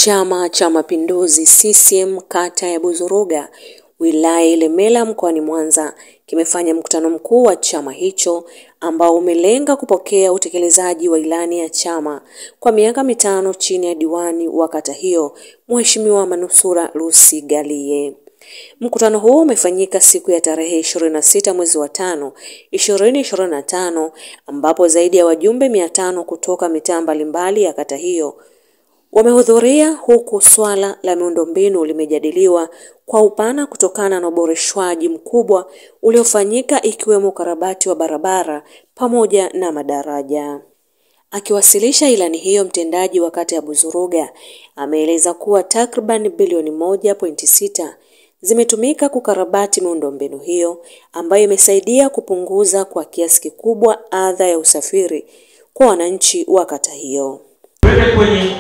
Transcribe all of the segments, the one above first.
Chama cha Mapinduzi CCM kata ya Buzuruga wilaya Ilemela mkoani Mwanza kimefanya mkutano mkuu wa chama hicho ambao umelenga kupokea utekelezaji wa ilani ya chama kwa miaka 5 chini ya diwani wa kata hiyo Mheshimiwa Manusura Lusigalie. Mkutano huu umefanyika siku ya tarehe 26 mwezi wa 5 2025 ambapo zaidi ya wajumbe 500 kutoka mitaa mbalimbali ya kata hiyo wamehudhuria, huku swala la miundombinu limejadiliwa kwa upana kutokana na uboreshwaji mkubwa uliofanyika ikiwemo ukarabati wa barabara pamoja na madaraja. Akiwasilisha ilani hiyo, mtendaji wa kata ya Buzuruga ameeleza kuwa takriban bilioni 1.6 zimetumika kukarabati miundombinu hiyo ambayo imesaidia kupunguza kwa kiasi kikubwa adha ya usafiri kwa wananchi wa kata hiyo. Kwenye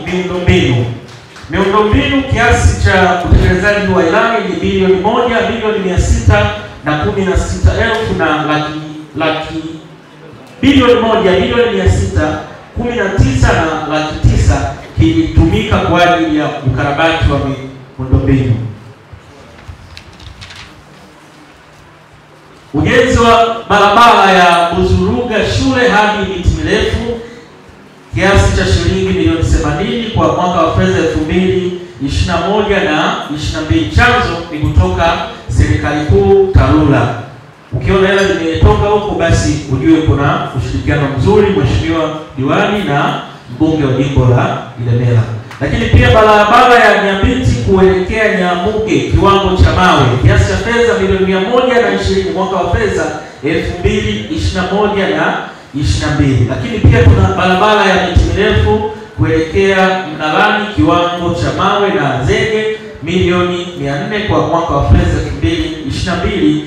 miundombinu kiasi cha utekelezaji wa ilani ni bilioni 1,616,000 na bilioni 1,619,900,000 kilitumika kwa ajili ya ukarabati wa miundombinu. Ujenzi wa barabara ya Buzuruga shule hadi miti mirefu kiasi cha shilingi milioni 80 kwa mwaka wa fedha 2021 na 22. Chanzo ni kutoka serikali kuu TARURA. Ukiona hela limetoka huko, basi ujue kuna ushirikiano mzuri mheshimiwa diwani na mbunge wa jimbo la Ilemela. Lakini pia barabara ya Nyambiti kuelekea Nyamuge kiwango cha mawe kiasi cha fedha milioni 120 mwaka wa fedha 2021 na 22. Lakini pia kuna barabara ya miti mirefu kuelekea Mnalani kiwango cha mawe na zege milioni 400 kwa mwaka wa fedha 2022-23,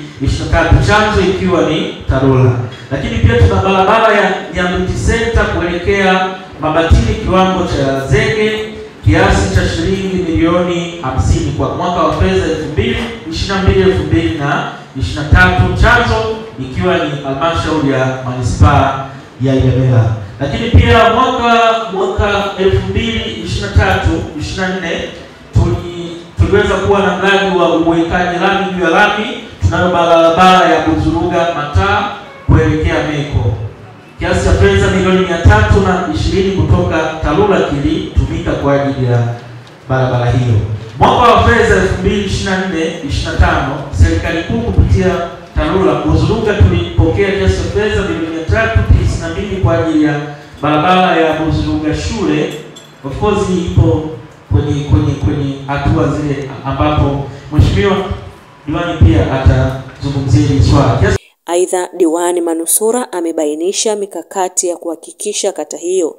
chanzo ikiwa ni TARURA. Lakini pia tuna barabara ya Nyambiti Center kuelekea Mabatini kiwango cha zege kiasi cha shilingi milioni 50 kwa mwaka wa fedha 2022-2023, chanzo ikiwa ni halmashauri ya manispaa ya Ilemela. Lakini pia mwaka 2023-24 tuliweza kuwa na mradi wa uwekaji lami juu ya lami. Tunayo barabara ya Buzuruga Mataa kuelekea Meko kiasi cha fedha milioni 320 kutoka TARURA kilitumika kwa ajili ya barabara hiyo. Mwaka wa fedha 2024-25 serikali kuu kupitia TARURA Buzuruga tulipokea kiasi cha fedha milioni 392 kwa ajili ya barabara ya Buzuruga shule. Of course ipo kwenye hatua zile ambapo mheshimiwa diwani pia atazungumzia hili swala. Aidha, diwani Manusura amebainisha mikakati ya kuhakikisha kata hiyo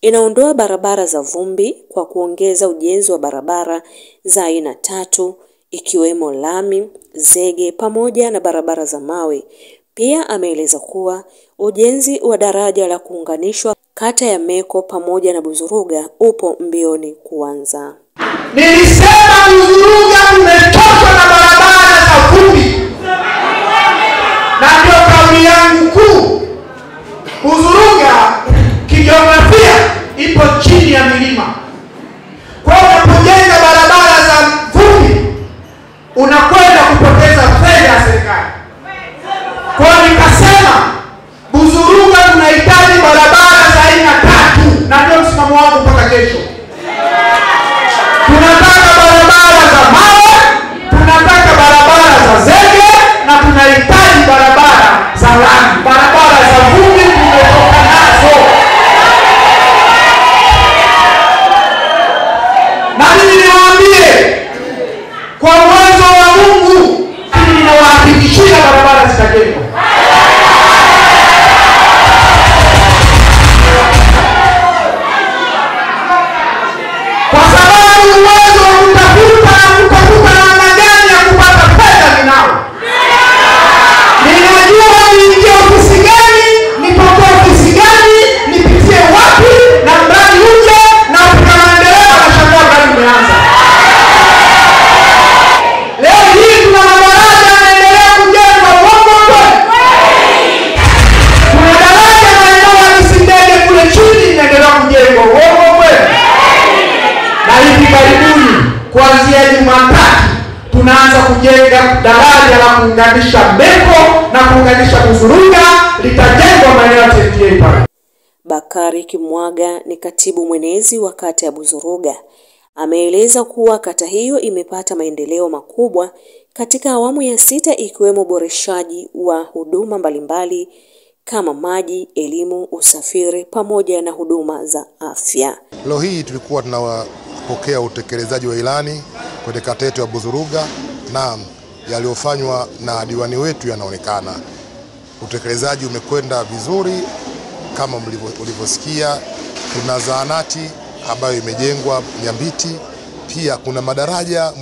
inaondoa barabara za vumbi kwa kuongeza ujenzi wa barabara za aina 3 ikiwemo lami, zege pamoja na barabara za mawe. Pia ameeleza kuwa ujenzi wa daraja la kuunganishwa kata ya Meko pamoja na Buzuruga upo mbioni kuanza. Nilisema Buzuruga umetoka na barabara za vumbi, na ndio kauli yangu kuu. Buzuruga kijiografia ipo chini ya milima, kwa hiyo unapojenga barabara za vumbi unakwenda kupoteza fedha ya serikali. Kwa hiyo nikasema Buzuruga tunahitaji barabara za aina 3, na ndio msimamo wangu mpaka kesho. Tunataka barabara za mawe, tunataka barabara za zege, na tunahitaji barabara za lami. Barabara za vumbi tumetoka nazo. kuanzia Jumatatu tunaanza kujenga daraja la kuunganisha Mbeko na kuunganisha Buzuruga, litajengwa maeneo ya TTA pale. Bakari Kimwaga ni katibu mwenezi wa kata ya Buzuruga. Ameeleza kuwa kata hiyo imepata maendeleo makubwa katika awamu ya 6 ikiwemo uboreshaji wa huduma mbalimbali kama maji, elimu, usafiri pamoja na huduma za afya. Leo hii tulikuwa tunapokea utekelezaji wa ilani kwenye kata yetu ya Buzuruga, na yaliyofanywa na diwani wetu yanaonekana. Utekelezaji umekwenda vizuri kama mlivyosikia. Kuna zahanati ambayo imejengwa Nyambiti, pia kuna madaraja